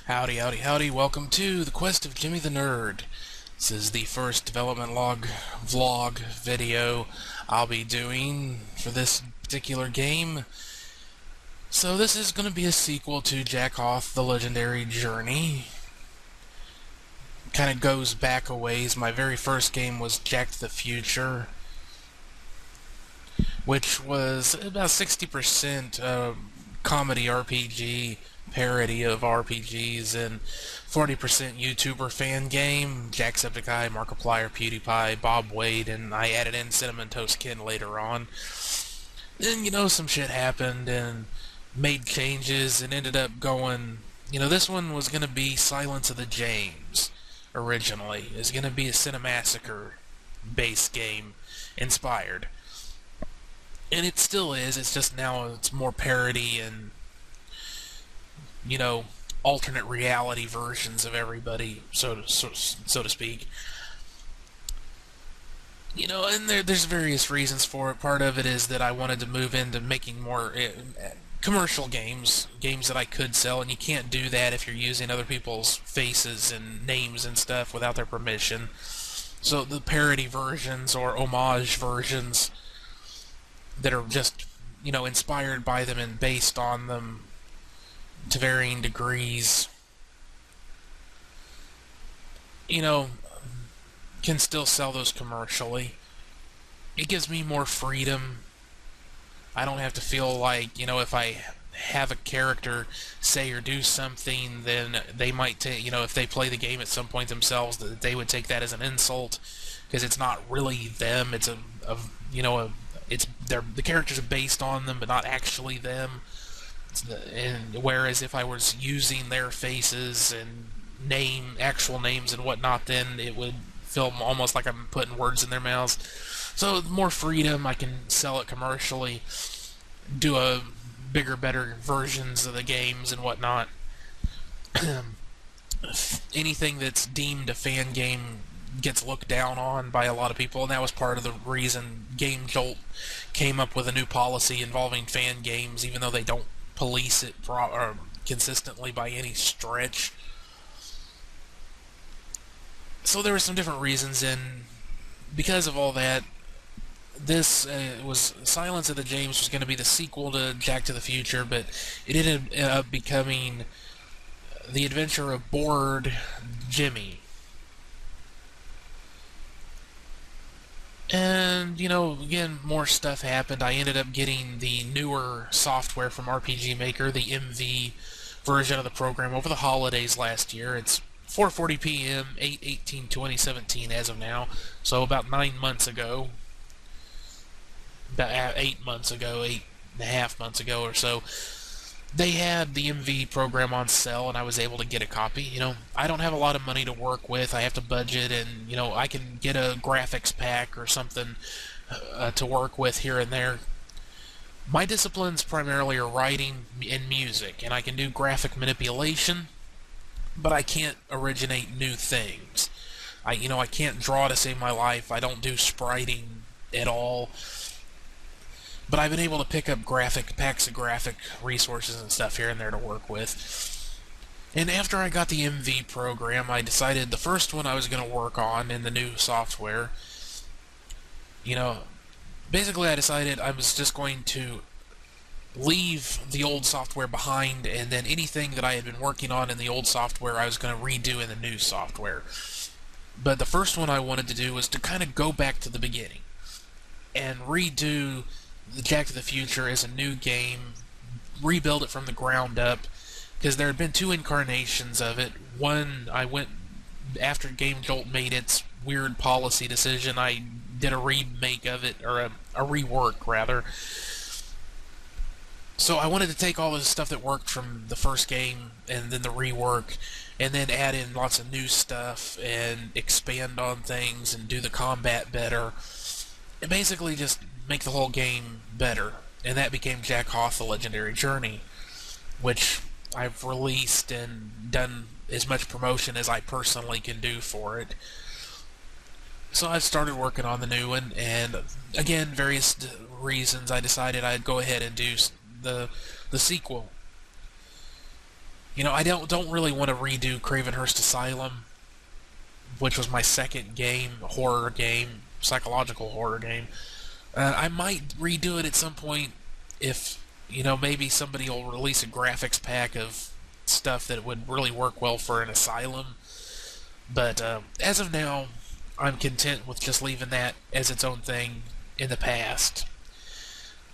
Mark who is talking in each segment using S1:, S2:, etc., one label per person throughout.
S1: Howdy, howdy, howdy. Welcome to the Quest of Jimmy the Nerd. This is the first development log vlog video I'll be doing for this particular game. So this is going to be a sequel to Jack Hoth, The Legendary Journey. Kind of goes back a ways. My very first game was Jack to the Future, which was about 60% comedy RPG, parody of RPGs, and 40% YouTuber fan game. Jacksepticeye, Markiplier, PewDiePie, Bob Wade, and I added in Cinnamon Toast Ken later on. Then, some shit happened and made changes and ended up going... this one was going to be Silence of the James, originally. It was going to be a Cinemassacre-based game, inspired. And it still is, it's just now it's more parody and, alternate reality versions of everybody, so to speak. And there's various reasons for it. Part of it is that I wanted to move into making more commercial games that I could sell, and you can't do that if you're using other people's faces and names and stuff without their permission. So the parody versions or homage versions that are just, inspired by them and based on them to varying degrees, can still sell those commercially. It gives me more freedom. I don't have to feel like, if I have a character say or do something, then they might take, if they play the game at some point themselves, that they would take that as an insult, because it's not really them. It's the characters are based on them, but not actually them. And whereas if I was using their faces and actual names and whatnot, then it would feel almost like I'm putting words in their mouths. So more freedom, I can sell it commercially, do a bigger, better versions of the games and whatnot. Anything that's deemed a fan game gets looked down on by a lot of people, and that was part of the reason Game Jolt came up with a new policy involving fan games, even though they don't police it consistently by any stretch. So there were some different reasons, and because of all that, this was Silence of the James was going to be the sequel to Jack to the Future, but it ended up becoming The Adventure of Bored Jimmy. And, again, more stuff happened. I ended up getting the newer software from RPG Maker, the MV version of the program, over the holidays last year. It's 4:40 p.m., 8/18/2017 as of now, so about 9 months ago. About 8 months ago, 8.5 months ago or so. They had the MV program on sale, and I was able to get a copy. I don't have a lot of money to work with. I have to budget, and, I can get a graphics pack or something to work with here and there. My disciplines primarily are writing and music, and I can do graphic manipulation, but I can't originate new things. I can't draw to save my life. I don't do spriting at all. But I've been able to pick up packs of graphic resources and stuff here and there to work with. And after I got the MV program, I decided the first one I was going to work on in the new software, basically I decided I was just going to leave the old software behind, and then anything that I had been working on in the old software I was going to redo in the new software. But the first one I wanted to do was to kind of go back to the beginning and redo the Jack to the Future as a new game, rebuild it from the ground up, because there had been 2 incarnations of it. One, I went, after Game Jolt made its weird policy decision, I did a remake of it, or a rework, rather. So I wanted to take all the stuff that worked from the first game, and then the rework, and then add in lots of new stuff, and expand on things, and do the combat better, and basically just make the whole game better. And that became Jack Hoth, The Legendary Journey, which I've released and done as much promotion as I personally can do for it. So I've started working on the new one, and again, various reasons, I decided I'd go ahead and do the sequel. You know, I don't really want to redo Cravenhurst Asylum, which was my second game, horror game, psychological horror game. I might redo it at some point if, you know, maybe somebody will release a graphics pack of stuff that would really work well for an asylum. But as of now, I'm content with just leaving that as its own thing in the past.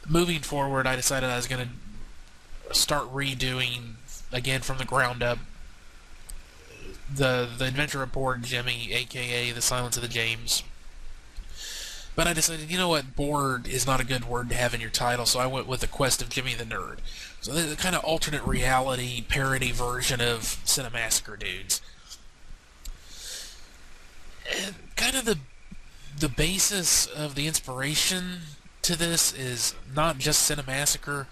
S1: Moving forward, I decided I was going to start redoing, again from the ground up, the Adventure of Bored Jimmy, aka The Silence of the James. But I decided, you know what, bored is not a good word to have in your title, so I went with The Quest of Jimmy the Nerd. So the kind of alternate reality parody version of Cinemassacre dudes. And kind of the basis of the inspiration to this is not just Cinemassacre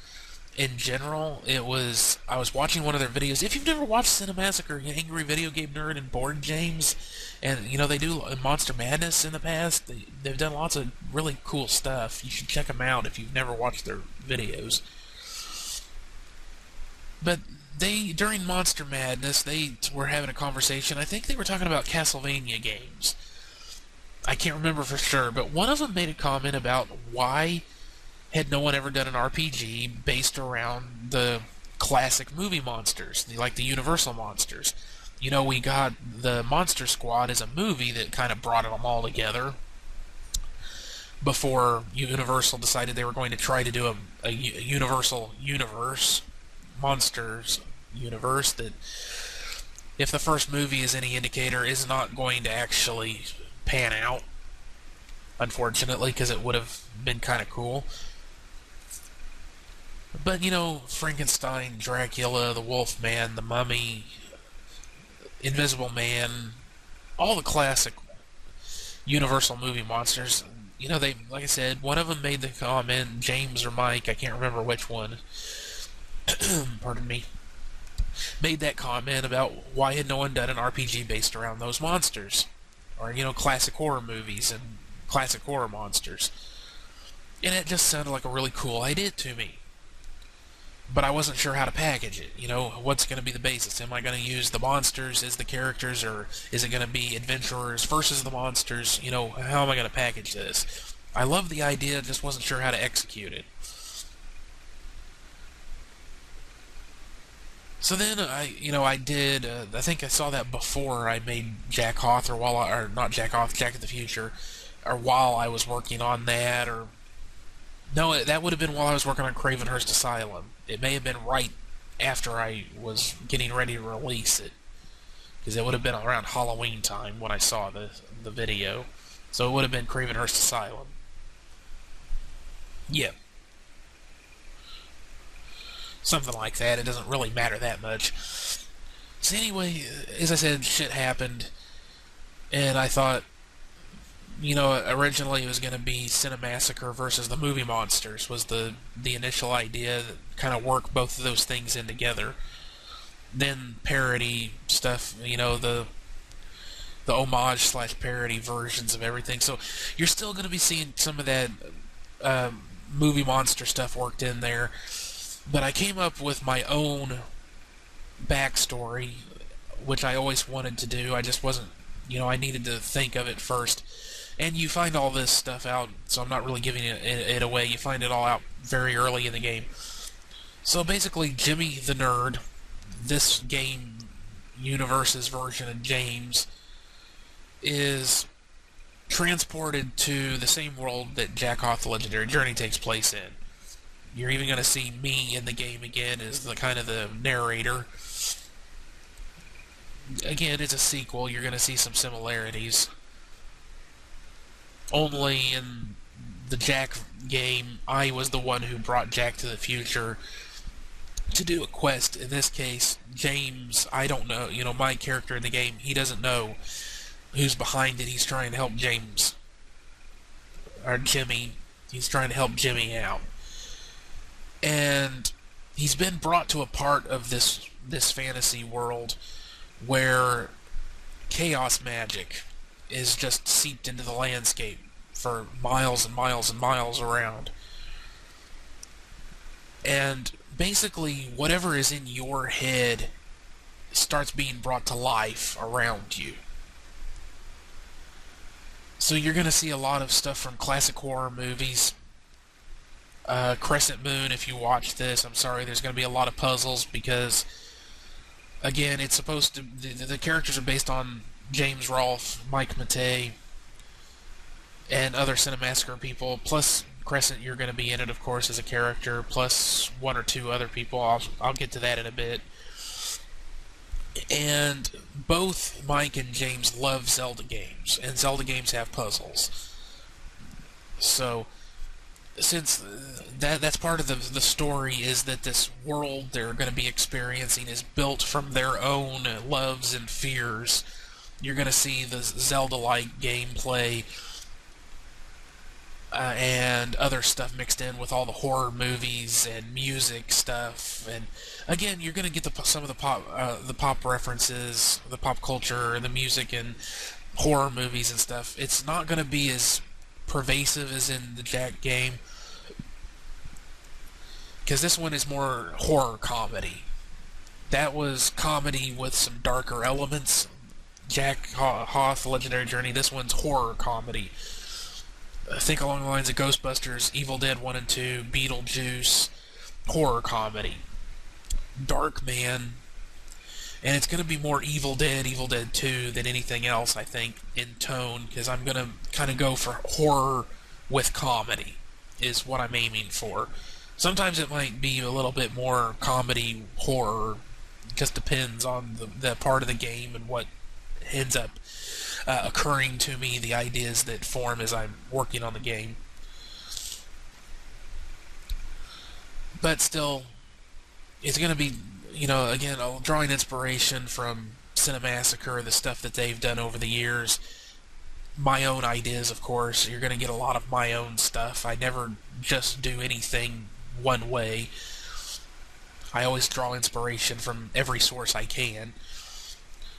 S1: in general. I was watching one of their videos. If you've never watched Cinemassacre, Angry Video Game Nerd and Bored James, and you know they do Monster Madness in the past. They've done lots of really cool stuff. You should check them out if you've never watched their videos. But during Monster Madness, they were having a conversation. I think they were talking about Castlevania games. I can't remember for sure, but one of them made a comment about why had no one ever done an RPG based around the classic movie monsters, like the Universal monsters. You know, we got the Monster Squad as a movie that kind of brought them all together before Universal decided they were going to try to do a Universal universe, monsters universe, that, if the first movie is any indicator, is not going to actually pan out, unfortunately, because it would have been kind of cool. But, you know, Frankenstein, Dracula, the Wolfman, the Mummy, Invisible Man, all the classic Universal movie monsters, you know, they, like I said, one of them made the comment, James or Mike, I can't remember which one, pardon me, made that comment about why had no one done an RPG based around those monsters, or, you know, classic horror movies and classic horror monsters. And it just sounded like a really cool idea to me. But I wasn't sure how to package it. You know, what's going to be the basis? Am I going to use the monsters as the characters, or is it going to be adventurers versus the monsters? You know, how am I going to package this? I love the idea, just wasn't sure how to execute it. So then I did. I think I saw that before I made Jack Hoth, or not Jack Hoth, Jack of the Future, or while I was working on that, or no, that would have been while I was working on Cravenhurst Asylum. It may have been right after I was getting ready to release it, because it would have been around Halloween time when I saw the video. So it would have been Cravenhurst Asylum. Yeah. Something like that. It doesn't really matter that much. So anyway, as I said, shit happened, and I thought, you know, originally it was going to be Cinemassacre versus the movie monsters was the initial idea, that kind of work both of those things in together. Then parody stuff, you know, the homage / parody versions of everything. So you're still going to be seeing some of that movie monster stuff worked in there. But I came up with my own backstory, which I always wanted to do. I just wasn't, you know, I needed to think of it first. And you find all this stuff out, so I'm not really giving it away. You find it all out very early in the game. So basically, Jimmy the Nerd, this game universe's version of James, is transported to the same world that Jack Hoth the Legendary Journey takes place in. You're even going to see me in the game again as the kind of the narrator. Again, it's a sequel. You're going to see some similarities. Only in the Jack game, I was the one who brought Jack to the future to do a quest. In this case, James, I don't know, you know, my character in the game, he doesn't know who's behind it. He's trying to help James, or Jimmy. He's trying to help Jimmy out. And he's been brought to a part of this fantasy world where chaos magic is just seeped into the landscape for miles and miles and miles around. And basically, whatever is in your head starts being brought to life around you. So you're going to see a lot of stuff from classic horror movies. Crescent Moon, if you watch this, I'm sorry, there's going to be a lot of puzzles because, again, it's supposed to... The characters are based on James Rolfe, Mike Matei, and other Cinemassacre people, plus Crescent, you're going to be in it, of course, as a character, plus one or two other people. I'll get to that in a bit. And both Mike and James love Zelda games, and Zelda games have puzzles. So, since that's part of the story, is that this world they're going to be experiencing is built from their own loves and fears, you're going to see the Zelda-like gameplay and other stuff mixed in with all the horror movies and music stuff. And again, you're going to get some of the pop references, the pop culture, the music, and horror movies and stuff. It's not going to be as pervasive as in the Jak game, because this one is more horror comedy. That was comedy with some darker elements. Jak Hoth, Legendary Journey. This one's horror comedy. Think along the lines of Ghostbusters, Evil Dead 1 and 2, Beetlejuice, horror comedy. Darkman, and it's going to be more Evil Dead 2 than anything else, I think, in tone, because I'm going to kind of go for horror with comedy, is what I'm aiming for. Sometimes it might be a little bit more comedy, horror, just depends on the part of the game and what ends up occurring to me, the ideas that form as I'm working on the game. But still, it's going to be, again, drawing inspiration from Cinemassacre, the stuff that they've done over the years. My own ideas, of course. You're going to get a lot of my own stuff. I never just do anything one way. I always draw inspiration from every source I can.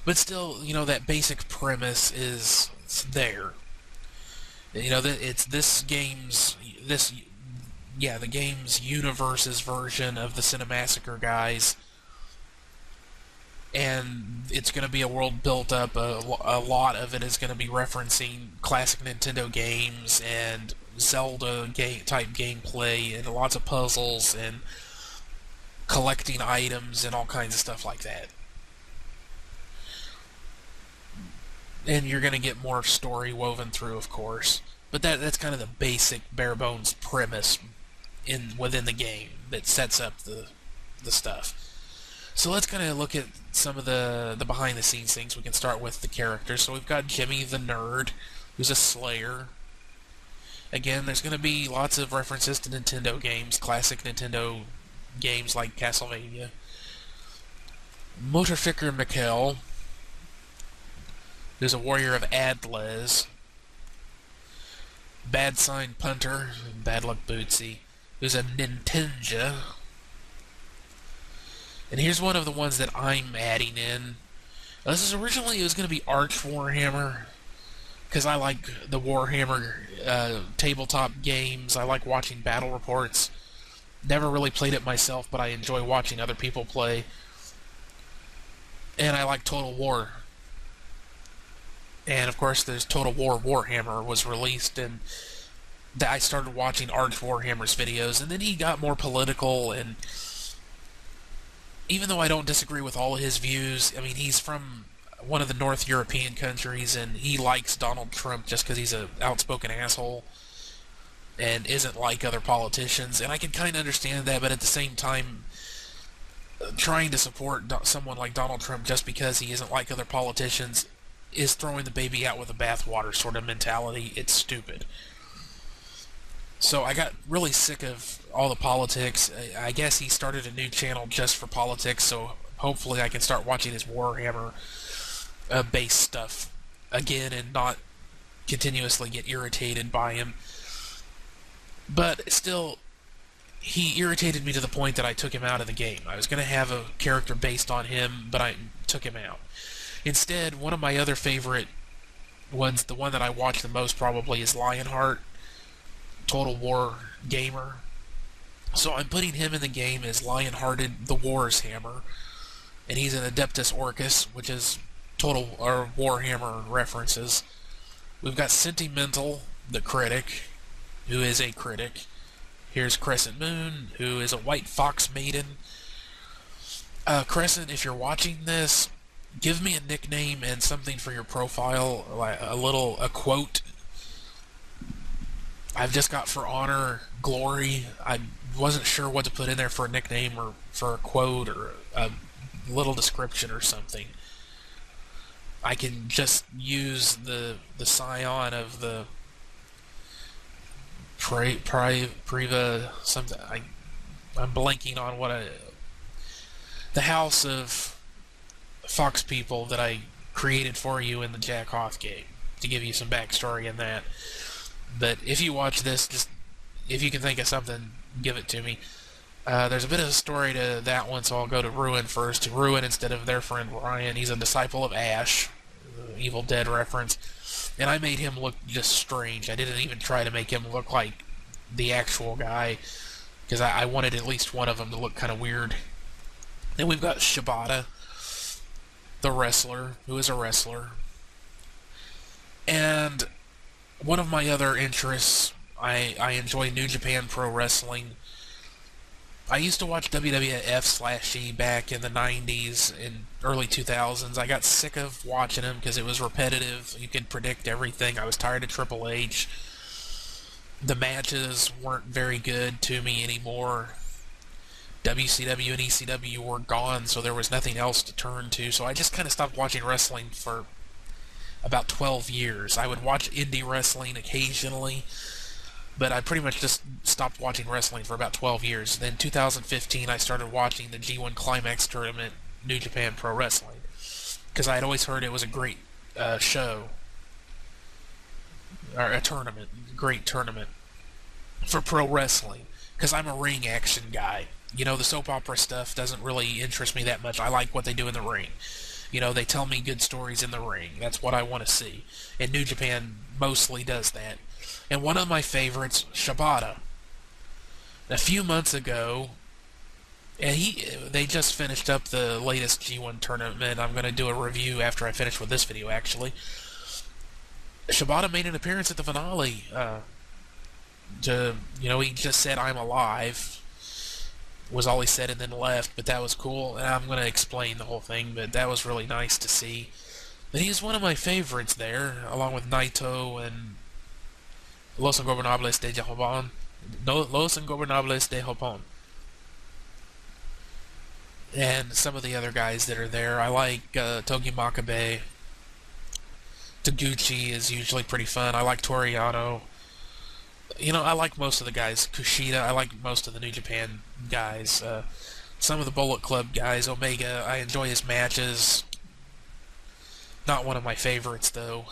S1: But still, that basic premise is there. It's the game's universe's version of the Cinemassacre guys, and it's going to be a world built up. A lot of it is going to be referencing classic Nintendo games and Zelda type gameplay, and lots of puzzles and collecting items and all kinds of stuff like that. And you're going to get more story woven through, of course. But that's kind of the basic, bare-bones premise within the game that sets up the stuff. So let's kind of look at some of the behind-the-scenes things. We can start with the characters. So we've got Jimmy the Nerd, who's a slayer. Again, there's going to be lots of references to Nintendo games, classic Nintendo games like Castlevania. Motorficker Mikkel, who's a warrior of Adles. Bad Sign Punter, Bad Luck Bootsy, who's a Nintenja. And here's one of the ones that I'm adding in. Now, this is originally, it was going to be Arch Warhammer, because I like the Warhammer tabletop games. I like watching battle reports. Never really played it myself, but I enjoy watching other people play. And I like Total War. And of course, there's Total War Warhammer was released, and I started watching Arch Warhammer's videos, and then he got more political, and even though I don't disagree with all of his views, I mean, he's from one of the North European countries, and he likes Donald Trump just because he's an outspoken asshole and isn't like other politicians, and I can kind of understand that, but at the same time, trying to support someone like Donald Trump just because he isn't like other politicians is throwing the baby out with the bathwater sort of mentality. It's stupid. So I got really sick of all the politics. I guess he started a new channel just for politics, so hopefully I can start watching his Warhammer based stuff again and not continuously get irritated by him. But still, he irritated me to the point that I took him out of the game. I was going to have a character based on him, but I took him out. Instead, one of my other favorite ones, the one that I watch the most probably, is Lionheart, Total War gamer. So I'm putting him in the game as Lionhearted the Warhammer. and he's an Adeptus Orcus, which is total or Warhammer references. We've got Sentimental, the critic, who is a critic. Here's Crescent Moon, who is a White Fox Maiden. Crescent, if you're watching this, give me a nickname and something for your profile, like a quote. I've just got For Honor, Glory. I wasn't sure what to put in there for a nickname or for a quote or a little description or something. I can just use the scion of the Priva something. I'm blanking on the house of fox people that I created for you in the Jack Hoth game, to give you some backstory in that. But if you watch this, just if you can think of something, give it to me. There's a bit of a story to that one, so I'll go to Ruin first. Ruin, instead of their friend Ryan, he's a disciple of Ash, Evil Dead reference, and I made him look just strange. I didn't even try to make him look like the actual guy, because I wanted at least one of them to look kind of weird. Then we've got Shibata, the wrestler, who is a wrestler. And one of my other interests, I enjoy New Japan Pro Wrestling. I used to watch WWF/E back in the 90s and early 2000s. I got sick of watching them because it was repetitive. You could predict everything. I was tired of Triple H. The matches weren't very good to me anymore. WCW and ECW were gone, so there was nothing else to turn to. So I just kind of stopped watching wrestling for about 12 years. I would watch indie wrestling occasionally, but I pretty much just stopped watching wrestling for about 12 years. Then 2015, I started watching the G1 Climax Tournament, New Japan Pro Wrestling, because I had always heard it was a great show, or a tournament, great tournament for pro wrestling, because I'm a ring action guy. You know, the soap opera stuff doesn't really interest me that much. I like what they do in the ring. You know, they tell me good stories in the ring. That's what I want to see. And New Japan mostly does that. And one of my favorites, Shibata. A few months ago, and they just finished up the latest G1 tournament. I'm going to do a review after I finish with this video, actually. Shibata made an appearance at the finale. He just said, "I'm alive," was all he said, and then left, but that was cool. And I'm going to explain the whole thing, but that was really nice to see. But he's one of my favorites there, along with Naito and Los Ingobernables de Japón. Los Ingobernables de Japón. And some of the other guys that are there. I like Togi Makabe. Taguchi is usually pretty fun. I like Toriano. You know, I like most of the guys. Kushida, I like most of the New Japan guys. Some of the Bullet Club guys. Omega, I enjoy his matches. Not one of my favorites, though.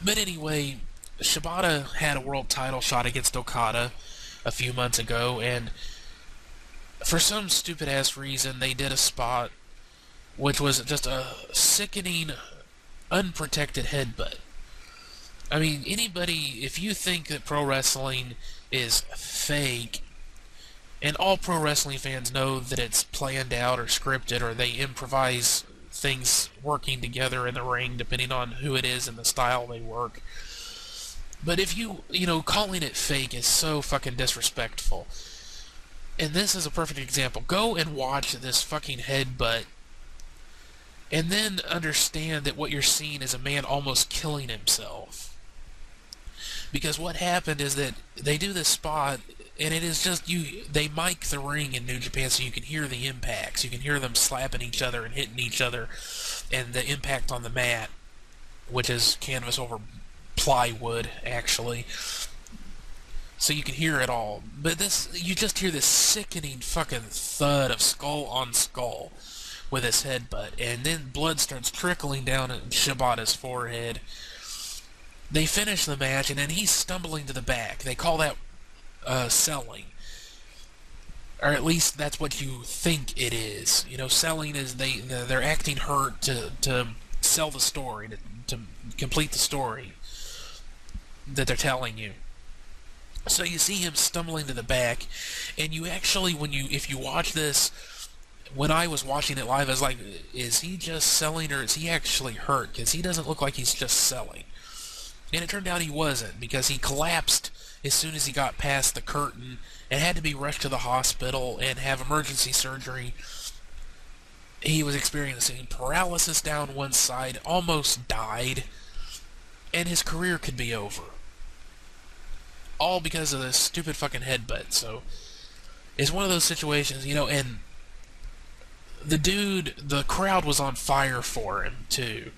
S1: But anyway, Shibata had a world title shot against Okada a few months ago, and for some stupid-ass reason, they did a spot which was just a sickening, unprotected headbutt. I mean, anybody, if you think that pro wrestling is fake, and all pro wrestling fans know that it's planned out or scripted, or they improvise things working together in the ring depending on who it is and the style they work. But if calling it fake is so fucking disrespectful. And this is a perfect example. Go and watch this fucking headbutt, and then understand that what you're seeing is a man almost killing himself. Because what happened is that they do this spot, and it is just they mic the ring in New Japan so you can hear the impacts. You can hear them slapping each other and hitting each other, and the impact on the mat, which is canvas over plywood, actually. So you can hear it all. But you just hear this sickening fucking thud of skull on skull with his headbutt, and then blood starts trickling down Shibata's forehead. They finish the match, and then he's stumbling to the back. They call that selling. Or at least that's what you think it is. You know, selling is they're acting hurt to sell the story, to complete the story that they're telling you. So you see him stumbling to the back, and you actually, if you watch this, when I was watching it live, I was like, is he just selling or is he actually hurt? Because he doesn't look like he's just selling. And it turned out he wasn't, because he collapsed as soon as he got past the curtain and had to be rushed to the hospital and have emergency surgery. He was experiencing paralysis down one side, almost died, and his career could be over. All because of this stupid fucking headbutt. So it's one of those situations, and the crowd was on fire for him, too.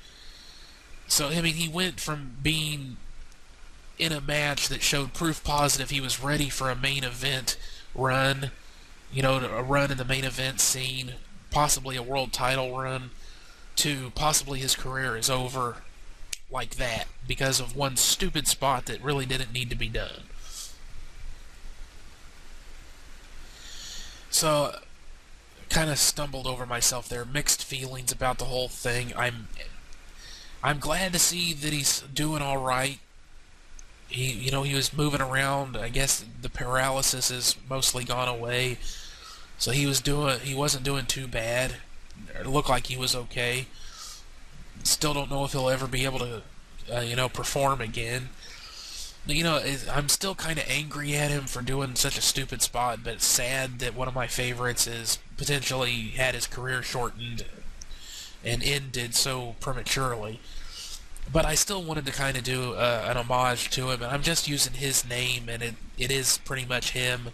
S1: So, I mean, he went from being in a match that showed proof positive he was ready for a main event run, a run in the main event scene, possibly a world title run, to possibly his career is over like that because of one stupid spot that really didn't need to be done. So, kind of stumbled over myself there. Mixed feelings about the whole thing. I'm glad to see that he's doing all right. He was moving around. I guess the paralysis has mostly gone away, so he wasn't doing too bad. It looked like he was okay. Still don't know if he'll ever be able to, perform again. I'm still kind of angry at him for doing such a stupid spot, but it's sad that one of my favorites is potentially had his career shortened and ended so prematurely. But I still wanted to kind of do an homage to him, and I'm just using his name, and it is pretty much him.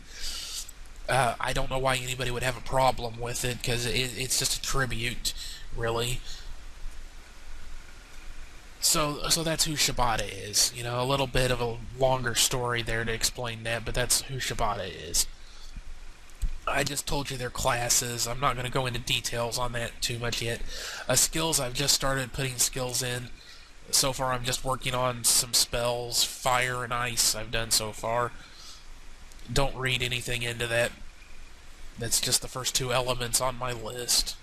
S1: I don't know why anybody would have a problem with it, because it's just a tribute, really. So that's who Shibata is. A little bit of a longer story there to explain that, but that's who Shibata is. I just told you their classes. I'm not going to go into details on that too much yet. Skills, I've just started putting skills in. So far, I'm just working on some spells. Fire and ice I've done so far. Don't read anything into that. That's just the first two elements on my list.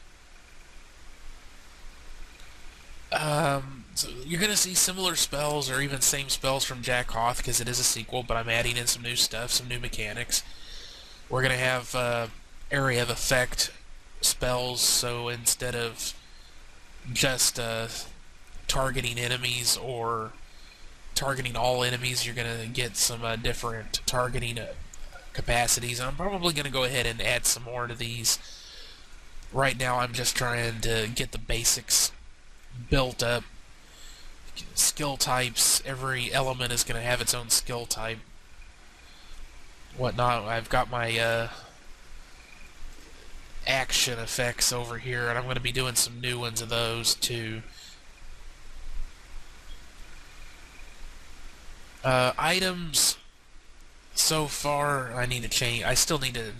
S1: So you're going to see similar spells or even same spells from Jack Hoth because it is a sequel, but I'm adding in some new stuff, some new mechanics. We're going to have area of effect spells, so instead of just targeting enemies or targeting all enemies, you're going to get some different targeting capacities. I'm probably going to go ahead and add some more to these. Right now I'm just trying to get the basics built up. Skill types, every element is going to have its own skill type. Whatnot. I've got my action effects over here, and I'm going to be doing some new ones of those too. Items, so far I need to change. I still need to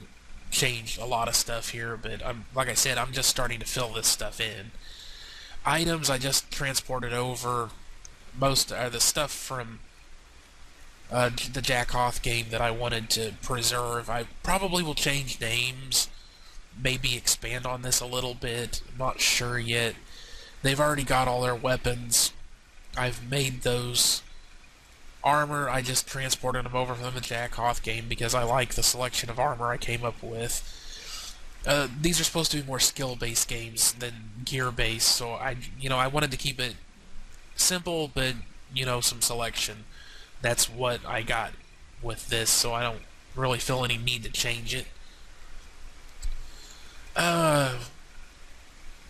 S1: change a lot of stuff here, but like I said, I'm just starting to fill this stuff in. Items, I just transported over most of the stuff from the Jack Hoth game that I wanted to preserve. I probably will change names, maybe expand on this a little bit. I'm not sure yet. They've already got all their weapons. I've made those. Armor, I just transported them over from the Jack Hoth game because I like the selection of armor I came up with. These are supposed to be more skill-based games than gear-based, so I wanted to keep it simple, but some selection. That's what I got with this, so I don't really feel any need to change it. I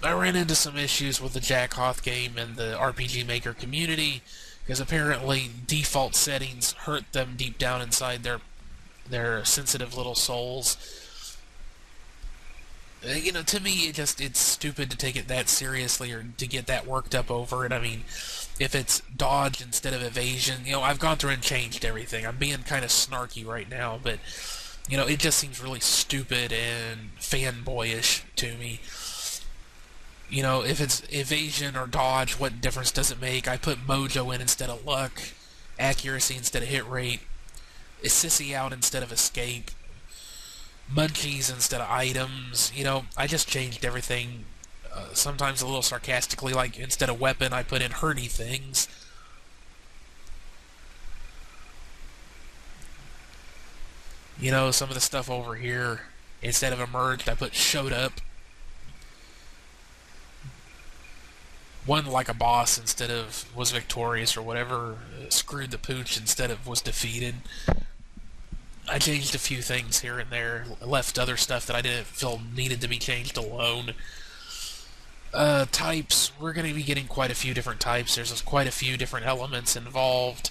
S1: ran into some issues with the Jack Hoth game and the RPG Maker community, because apparently default settings hurt them deep down inside their sensitive little souls. To me, it's stupid to take it that seriously or to get that worked up over it. I mean, if it's dodge instead of evasion, I've gone through and changed everything. I'm being kind of snarky right now, but, it just seems really stupid and fanboyish to me. If it's evasion or dodge, what difference does it make? I put mojo in instead of luck, accuracy instead of hit rate, sissy out instead of escape, munchies instead of items. I just changed everything. Sometimes a little sarcastically, like instead of weapon, I put in hurty things. You know, some of the stuff over here, instead of emerged, I put showed up. Won like a boss instead of was victorious or whatever. Screwed the pooch instead of was defeated. I changed a few things here and there. Left other stuff that I didn't feel needed to be changed alone. Types. We're going to be getting quite a few different types. There's quite a few different elements involved.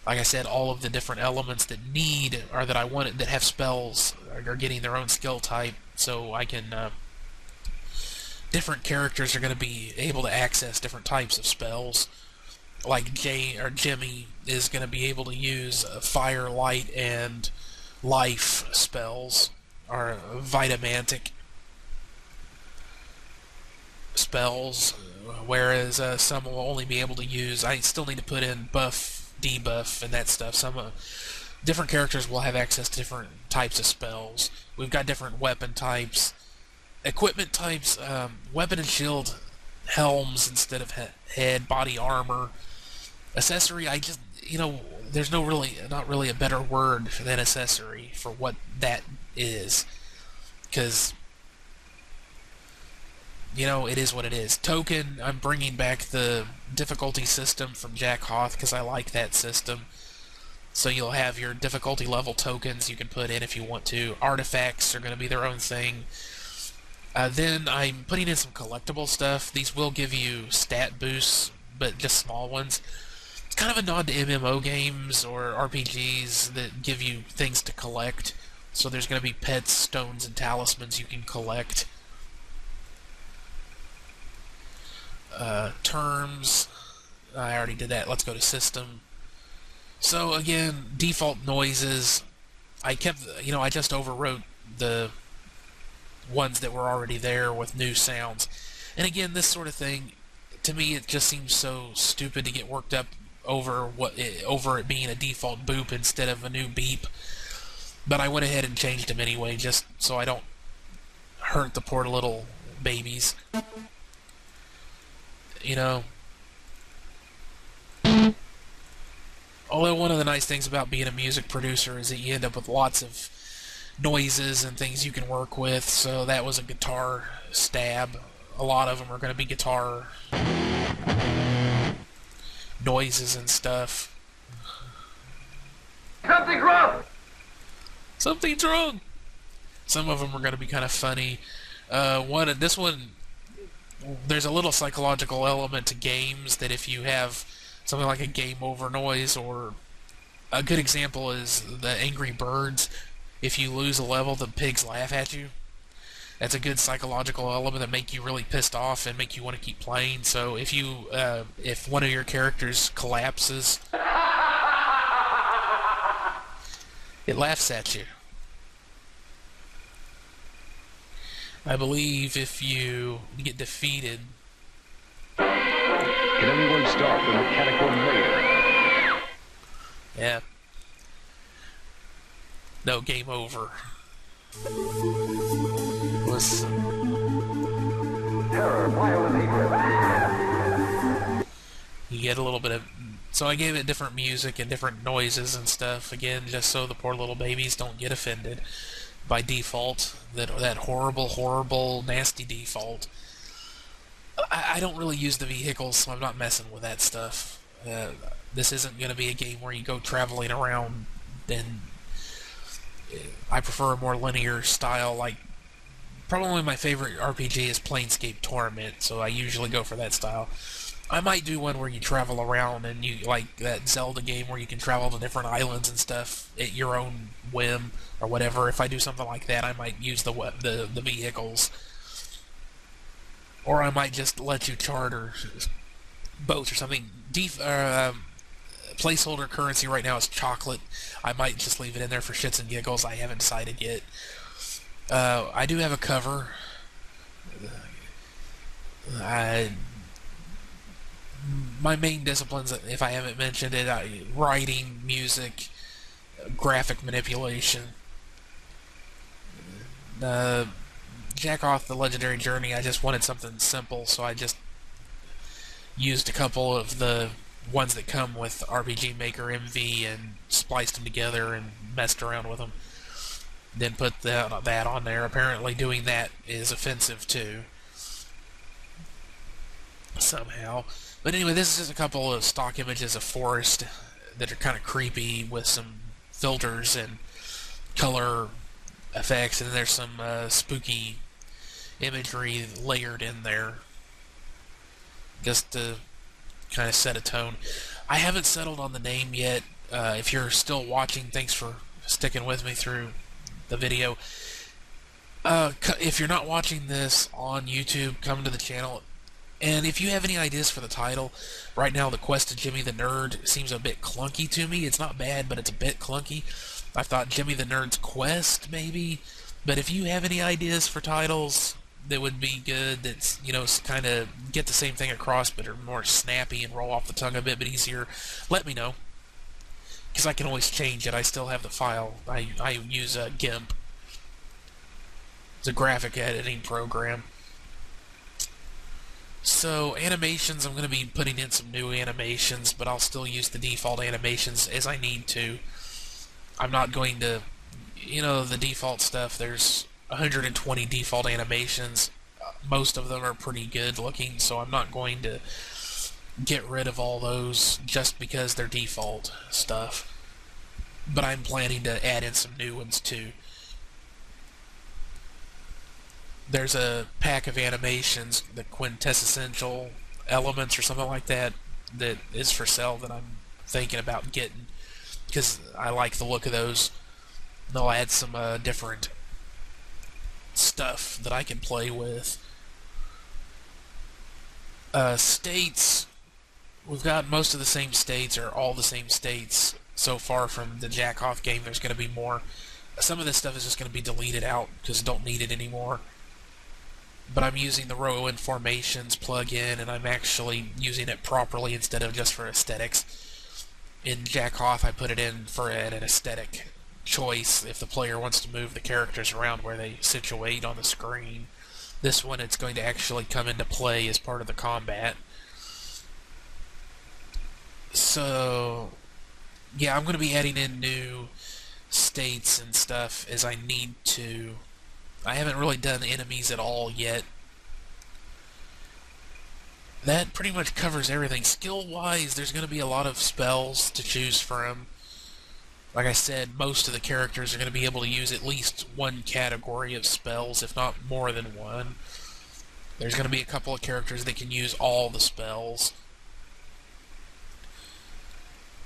S1: Like I said, all of the different elements that need, or that I want, that have spells, are getting their own skill type, so I can, different characters are going to be able to access different types of spells. Like Jimmy is going to be able to use fire, light, and life spells, or vitamantic spells, whereas some will only be able to use, I still need to put in buff, debuff, and that stuff. Some different characters will have access to different types of spells. We've got different weapon types, equipment types, weapon and shield, helms instead of head, body armor, accessory. I just, there's not really a better word than accessory for what that is, because it is what it is. Token, I'm bringing back the difficulty system from Jack Hoth because I like that system. So you'll have your difficulty level tokens you can put in if you want to. Artifacts are going to be their own thing. Then I'm putting in some collectible stuff. These will give you stat boosts, but just small ones. It's kind of a nod to MMO games or RPGs that give you things to collect. So there's going to be pets, stones, and talismans you can collect. Terms, I already did that. Let's go to system. So again, default noises, I just overwrote the ones that were already there with new sounds. And again, this sort of thing, to me, it just seems so stupid to get worked up over it being a default boop instead of a new beep. But I went ahead and changed them anyway, just so I don't hurt the poor little babies. Although one of the nice things about being a music producer is that you end up with lots of noises and things you can work with. So that was a guitar stab. A lot of them are going to be guitar noises and stuff.
S2: Something's wrong!
S1: Something's wrong! Some of them are going to be kind of funny. This one, there's a little psychological element to games that if you have something like a game over noise, or a good example is the Angry Birds. If you lose a level, the pigs laugh at you. That's a good psychological element that make you really pissed off and make you want to keep playing. So if one of your characters collapses, it laughs at you. I believe if you get defeated...
S2: Can anyone stop the mechanical mayor?
S1: Yeah. No, game over.
S2: Terror, violent hatred.
S1: You get a little bit of... So I gave it different music and different noises and stuff, again, just so the poor little babies don't get offended by default. That horrible, horrible, nasty default. I don't really use the vehicles, so I'm not messing with that stuff. This isn't going to be a game where you go traveling around, and I prefer a more linear style. Like, probably my favorite RPG is Planescape Torment, so I usually go for that style. I might do one where you travel around, and you like that Zelda game where you can travel to different islands and stuff at your own whim or whatever. If I do something like that, I might use the vehicles. Or I might just let you charter boats or something. Placeholder currency right now is chocolate. I might just leave it in there for shits and giggles. I haven't decided yet. I do have a cover. My main disciplines, if I haven't mentioned it, writing, music, graphic manipulation. Jack Off the Legendary Journey, I just wanted something simple, so I just used a couple of the ones that come with RPG Maker MV and spliced them together and messed around with them. then put that on there. Apparently doing that is offensive too, somehow. But anyway, this is just a couple of stock images of forest that are kind of creepy with some filters and color effects, and there's some spooky imagery layered in there just to kind of set a tone. I haven't settled on the name yet. If you're still watching, thanks for sticking with me through the video. If you're not watching this on YouTube, come to the channel. And if you have any ideas for the title, right now the Quest of Jimmy the Nerd seems a bit clunky to me. It's not bad, but it's a bit clunky. I thought Jimmy the Nerd's Quest, maybe. But if you have any ideas for titles that would be good, that's, you know, kind of get the same thing across, but are more snappy and roll off the tongue a bit easier, let me know. Because I can always change it. I still have the file. I use GIMP. It's a graphic editing program. So, animations, I'm going to be putting in some new animations, but I'll still use the default animations as I need to. I'm not going to, you know, the default stuff, there's 120 default animations. Most of them are pretty good looking, so I'm not going to get rid of all those just because they're default stuff. But I'm planning to add in some new ones too. There's a pack of animations, the quintessential elements or something like that, that is for sale that I'm thinking about getting because I like the look of those. They'll add some different stuff that I can play with. States, we've got most of the same states, or all the same states so far from the Jack-Off game. There's going to be more. Some of this stuff is just going to be deleted out because I don't need it anymore. But I'm using the Rowan Formations plugin, and I'm actually using it properly instead of just for aesthetics. In Jack-Off, I put it in for an aesthetic choice if the player wants to move the characters around where they situate on the screen. This one, it's going to actually come into play as part of the combat. So, yeah, I'm going to be adding in new states and stuff as I need to. I haven't really done enemies at all yet. That pretty much covers everything. Skill-wise, there's going to be a lot of spells to choose from. Like I said, most of the characters are going to be able to use at least one category of spells, if not more than one. There's going to be a couple of characters that can use all the spells.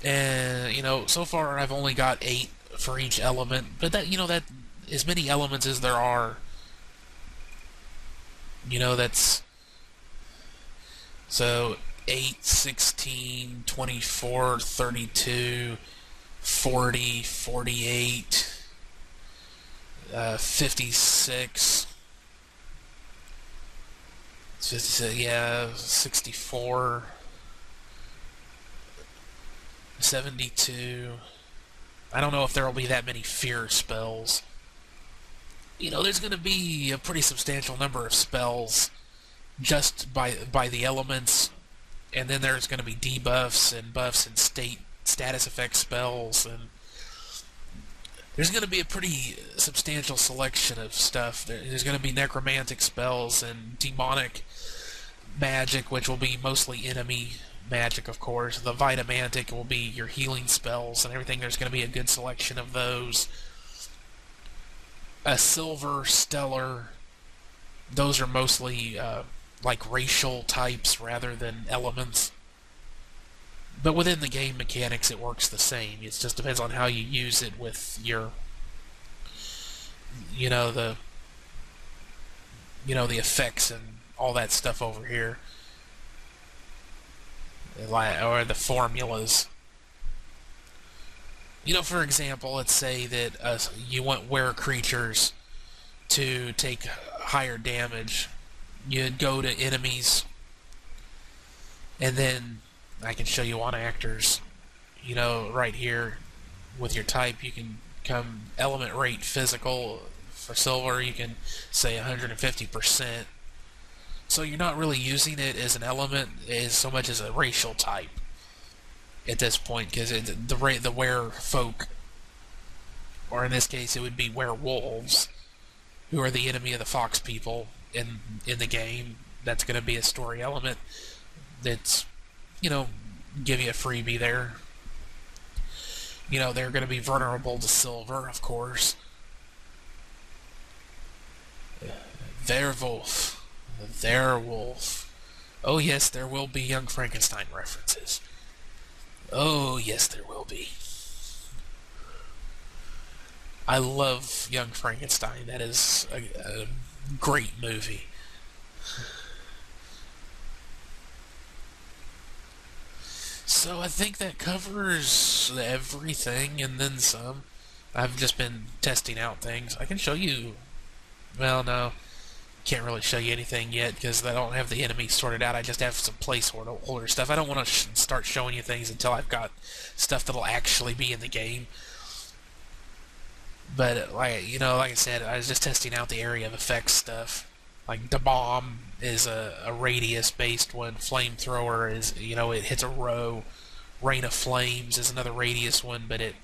S1: And, you know, so far I've only got 8 for each element, but that, you know, that as many elements as there are, you know, that's so 8, 16, 24, 32, 40, 48, 56, yeah, 64, 72. I don't know if there will be that many fear spells. You know, there's going to be a pretty substantial number of spells just by the elements, and then there's going to be debuffs and buffs and status effect spells, and there's going to be a pretty substantial selection of stuff. There's going to be necromantic spells and demonic magic, which will be mostly enemy magic, of course. The vitamantic will be your healing spells and everything. There's going to be a good selection of those. A silver, stellar, those are mostly like racial types rather than elements. But within the game mechanics, it works the same. It just depends on how you use it with your, you know, the effects and all that stuff over here, or the formulas. You know, for example, let's say that you want were creatures to take higher damage. You'd go to enemies, and then I can show you on actors. You know, right here with your type, you can come element rate physical. For silver, you can say 150%. So you're not really using it as an element as so much as a racial type at this point, because the were folk or in this case, it would be werewolves, who are the enemy of the fox people in the game. That's going to be a story element that's, give you a freebie there. They're going to be vulnerable to silver, of course. Werewolf. Werewolf. Oh yes, there will be Young Frankenstein references. Oh yes, there will be. I love Young Frankenstein. That is a great movie. So I think that covers everything and then some. I've just been testing out things. I can show you... Well, no. Can't really show you anything yet because I don't have the enemies sorted out. I just have some placeholder stuff. I don't want to start showing you things until I've got stuff that'll actually be in the game. But, like I said, I was just testing out the area of effects stuff. Like, the bomb is a radius-based one. Flamethrower is, it hits a row. Rain of Flames is another radius one, but it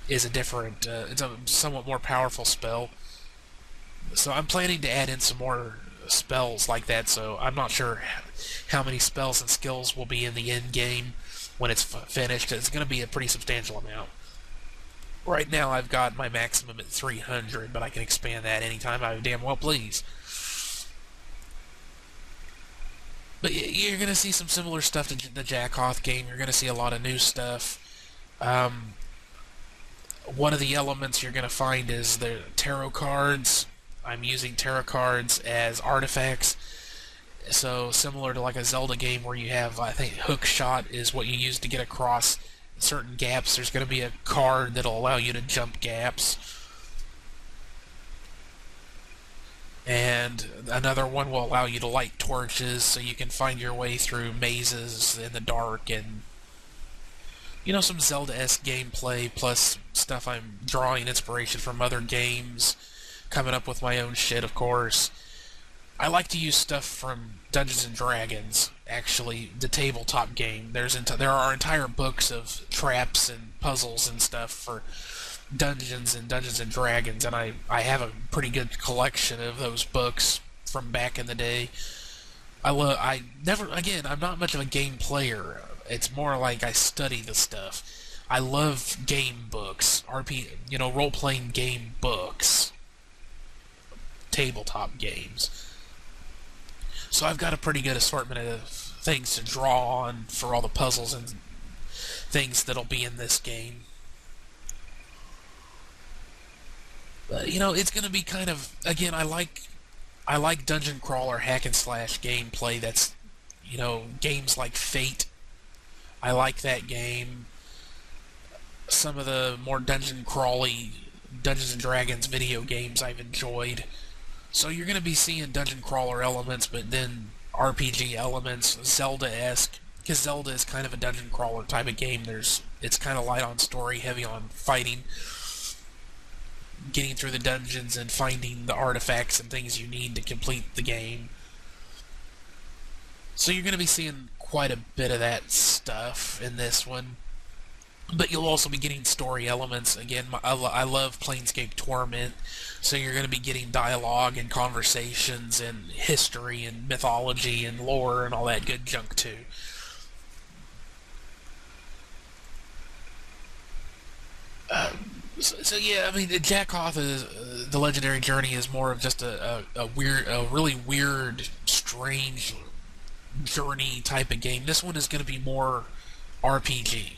S1: is a different, it's a somewhat more powerful spell. So I'm planning to add in some more spells like that, so I'm not sure how many spells and skills will be in the end game when it's finished. It's going to be a pretty substantial amount. Right now I've got my maximum at 300, but I can expand that anytime I damn well please. But you're going to see some similar stuff to the Jack Hoth game. You're going to see a lot of new stuff. One of the elements you're going to find is the tarot cards. I'm using tarot cards as artifacts. So similar to like a Zelda game where you have, I think, hook shot is what you use to get across certain gaps. There's going to be a card that'll allow you to jump gaps. And another one will allow you to light torches so you can find your way through mazes in the dark and, some Zelda-esque gameplay plus stuff I'm drawing inspiration from other games, coming up with my own shit, of course. I like to use stuff from Dungeons & Dragons, actually, the tabletop game. There are entire books of traps and puzzles and stuff for Dungeons and Dungeons & Dragons, and I have a pretty good collection of those books from back in the day. I'm not much of a game player. It's more like I study the stuff. I love game books, role-playing game books, tabletop games. So I've got a pretty good assortment of things to draw on for all the puzzles and things that'll be in this game. But, it's going to be kind of, again, I like dungeon crawler hack and slash gameplay. That's, games like Fate. I like that game. Some of the more dungeon crawly Dungeons & Dragons video games I've enjoyed. So you're going to be seeing dungeon crawler elements, but then RPG elements, Zelda-esque, because Zelda is kind of a dungeon crawler type of game. It's kind of light on story, heavy on fighting, getting through the dungeons and finding the artifacts and things you need to complete the game. So you're going to be seeing quite a bit of that stuff in this one. But you'll also be getting story elements. Again, I love Planescape Torment, so you're going to be getting dialogue and conversations and history and mythology and lore and all that good junk too. So yeah, I mean, Jack Hoth is the Legendary Journey is more of just a really weird, strange journey type of game. This one is going to be more RPG.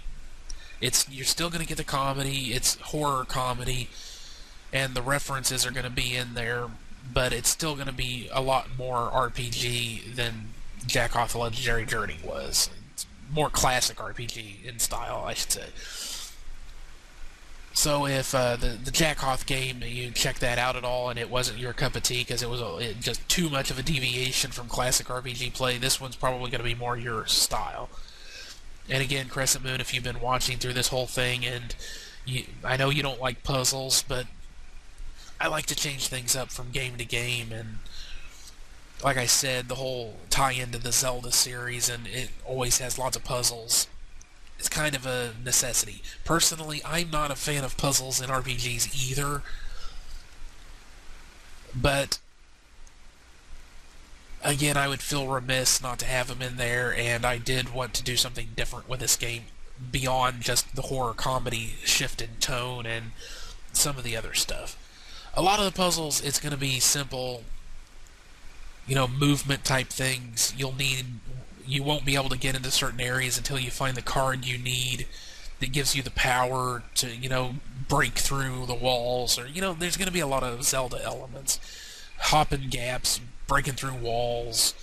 S1: You're still going to get the comedy. It's horror comedy, and the references are going to be in there, but it's still going to be a lot more RPG than Jack Hoth the Legendary Journey was. It's more classic RPG in style, I should say. So if the Jack Hoth game, you check that out at all and it wasn't your cup of tea because it was just too much of a deviation from classic RPG play, this one's probably going to be more your style. And again, Crescent Moon, if you've been watching through this whole thing, and I know you don't like puzzles, but I like to change things up from game to game, and like I said, the whole tie into the Zelda series, and it always has lots of puzzles. it's kind of a necessity. Personally, I'm not a fan of puzzles in RPGs either, but again, I would feel remiss not to have them in there, and I did want to do something different with this game beyond just the horror comedy shift in tone and some of the other stuff. A lot of the puzzles, it's going to be simple, movement type things. You won't be able to get into certain areas until you find the card you need that gives you the power to, break through the walls, or, there's going to be a lot of Zelda elements. Hopping gaps, breaking through walls,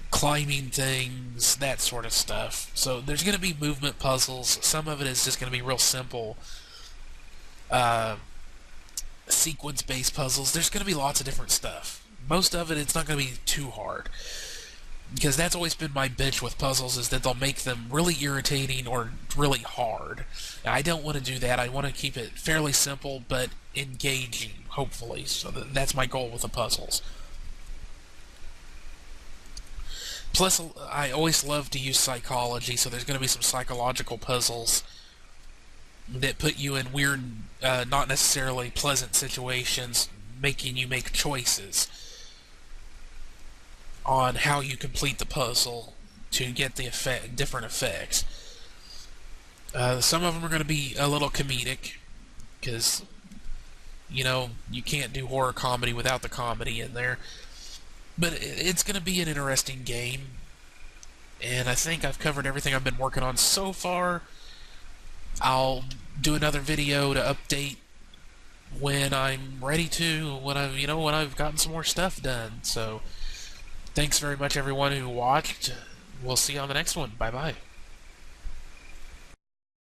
S1: climbing things, that sort of stuff. So there's going to be movement puzzles. Some of it is just going to be real simple sequence-based puzzles. There's going to be lots of different stuff. Most of it, it's not going to be too hard, because that's always been my bitch with puzzles, is that they'll make them really irritating or really hard. And I don't want to do that. I want to keep it fairly simple but engaging, hopefully. So that's my goal with the puzzles. Plus, I always love to use psychology, so there's going to be some psychological puzzles that put you in weird, not necessarily pleasant situations, making you make choices on how you complete the puzzle to get the different effects. Some of them are going to be a little comedic, because, you can't do horror comedy without the comedy in there. But it's going to be an interesting game, and I think I've covered everything I've been working on so far. I'll do another video to update when I'm ready to, when I've gotten some more stuff done. So, thanks very much everyone who watched. We'll see you on the next one. Bye-bye.